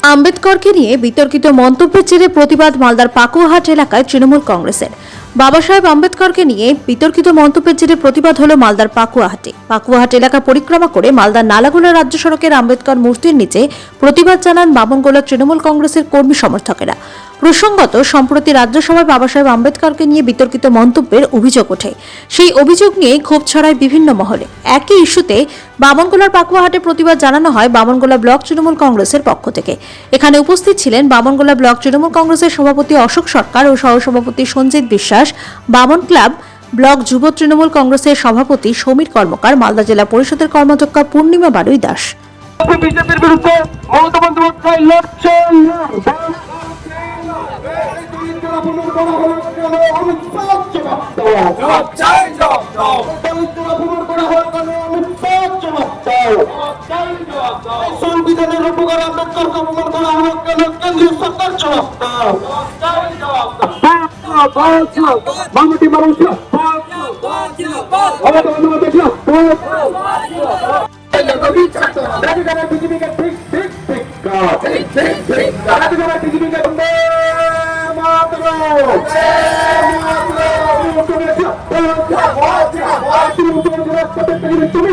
আম্বেদকরকে নিয়ে বিতর্কিত মন্তব্যের জেরে প্রতিবাদ মালদার পাকুয়াহাট এলাকায় তৃণমূল কংগ্রেসের। বাবা সাহেব আম্বেদকরকে নিয়ে বিতর্কিত মন্তব্যের জেরে প্রতিবাদ হলো মালদার পাকুয়াহাট এলাকা পরিক্রমা করে মালদার নালাগোলা রাজ্য সড়কের আম্বেদকর মূর্তির নিচে প্রতিবাদ জানান বামনগোলা তৃণমূল কংগ্রেসের কর্মী সমর্থকেরা। প্রসঙ্গত, সম্প্রতি রাজ্যসভায় বাবা সাহেব আম্বেদকরকে নিয়ে বিতর্কিত মন্তব্যের অভিযোগ ওঠে। সেই অভিযোগ নিয়ে ক্ষোভ ছড়ায় বিভিন্ন মহলে। একই ইস্যুতে বামনগোলার পাকুয়াহাটে প্রতিবাদ জানানো হয় বামনগোলা ব্লক তৃণমূল কংগ্রেসের পক্ষ থেকে। এখানে উপস্থিত ছিলেন বামনগোলা ব্লক তৃণমূল কংগ্রেসের সভাপতি অশোক সরকার ও সহসভাপতি সঞ্জিত বিশ্বাস, বামন ক্লাব ব্লক যুব তৃণমূল কংগ্রেসের সভাপতি সমীর কর্মকার, মালদা জেলা পরিষদের কর্মাধ্যক্ষা পূর্ণিমা বাড়ুই দাস। বিজেপির বিরুদ্ধে মমতা বন্দ্যোপাধ্যায় লড়ছেন। সংবিধানের উপকার আম্বেদকরকে অপমান করা হলো কেন? কেন্দ্রীয় সরকার জবাব দাও। বাংলাটি মানুষ বিজেপিকে ঠিক ঠিক ঠিক বিজেপিকে তুমি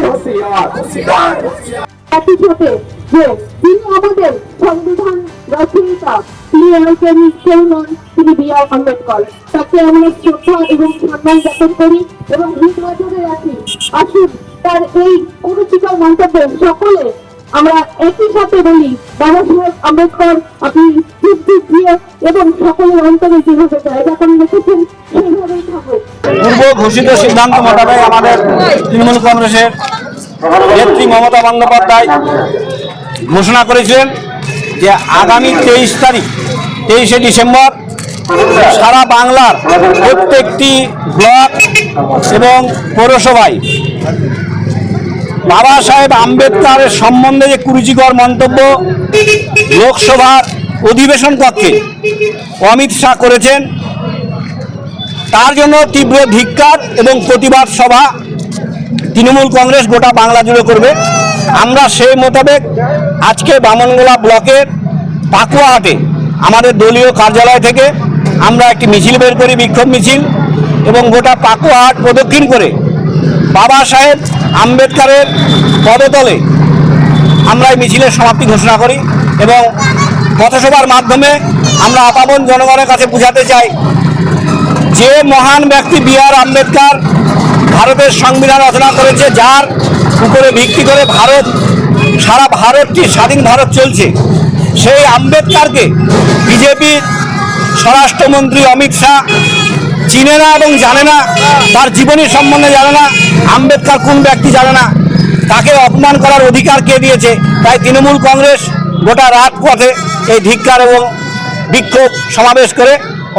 একই সাথে যে তিনি আমাদের সংবিধান রচয়িতা, তিনি আমাদের কেউ নন, তিনি বি.আর. আম্বেদকর। তাকে আমরা শ্রদ্ধা এবং সম্মান জ্ঞাপন করি এবং হৃদ নজরে রাখি। আসুন তার এই কুরুচিকর মন্তব্যে সকলে আমরা একই সাথে বলি, বাবা সাহেব আম্বেদকর আপনি প্রিয় এবং সকলের অন্তরে যেভাবে জায়গা করে রেখেছেন সেইভাবেই থাকুক। পূর্ব ঘোষিত সিদ্ধান্ত মোতাবেক আমাদের তৃণমূল কংগ্রেসের নেত্রী মমতা বন্দ্যোপাধ্যায় ঘোষণা করেছিলেন যে আগামী 23 ডিসেম্বর সারা বাংলার প্রত্যেকটি ব্লক এবং পৌরসভায় বাবা সাহেব আম্বেদকরের সম্বন্ধে যে কুরুচিকর মন্তব্য লোকসভার অধিবেশন কক্ষে অমিত শাহ করেছেন, তার জন্য তীব্র ধিক্কার এবং প্রতিবাদ সভা তৃণমূল কংগ্রেস গোটা বাংলা জুড়ে করবে। আমরা সেই মোতাবেক আজকে বামনগোলা ব্লকের পাকুয়াহাটে আমাদের দলীয় কার্যালয় থেকে আমরা একটি মিছিল বের করি, বিক্ষোভ মিছিল, এবং গোটা পাকুয়াহাট প্রদক্ষিণ করে বাবা সাহেব আম্বেদকরের পদতলে আমরা এই মিছিলের সমাপ্তি ঘোষণা করি এবং পথসভার মাধ্যমে আমরা আপামর জনগণের কাছে বোঝাতে চাই যে মহান ব্যক্তি বি.আর. আম্বেদকর ভারতের সংবিধান রচনা করেছে, যার উপরে ভিত্তি করে সারা ভারতটি স্বাধীন ভারত চলছে, সেই আম্বেদকরকে বিজেপির স্বরাষ্ট্রমন্ত্রী অমিত শাহ চিনে না এবং জানে না, তার জীবনী সম্বন্ধে জানে না, আম্বেদকর কোন ব্যক্তি জানে না, তাকে অপমান করার অধিকার কে দিয়েছে? তাই তৃণমূল কংগ্রেস গোটা রাজপথে এই ধিক্কার এবং বিক্ষোভ সমাবেশ করে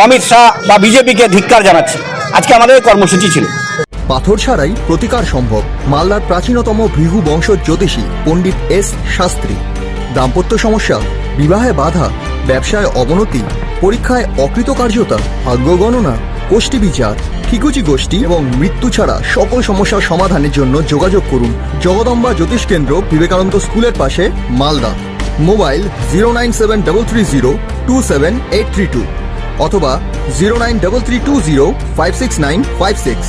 অমিত শাহ বা বিজেপিকে ধিক্কার জানাচ্ছে। আজকে আমাদের কর্মসূচি ছিল। পাথর ছাড়াই প্রতিকার সম্ভব। মালদার প্রাচীনতম ভৃগু বংশ জ্যোতিষী পণ্ডিত এস শাস্ত্রী। দাম্পত্য সমস্যা, বিবাহে বাধা, ব্যবসায় অবনতি, পরীক্ষায় অকৃতকার্যতা, ভাগ্য গণনা, গোষ্ঠী বিচার, ঠিকুচি গোষ্ঠী এবং মৃত্যু ছাড়া সকল সমস্যার সমাধানের জন্য যোগাযোগ করুন জগদম্বা জ্যোতিষ কেন্দ্র, বিবেকানন্দ স্কুলের পাশে, মালদা। মোবাইল 09730278332 অথবা 09332056956।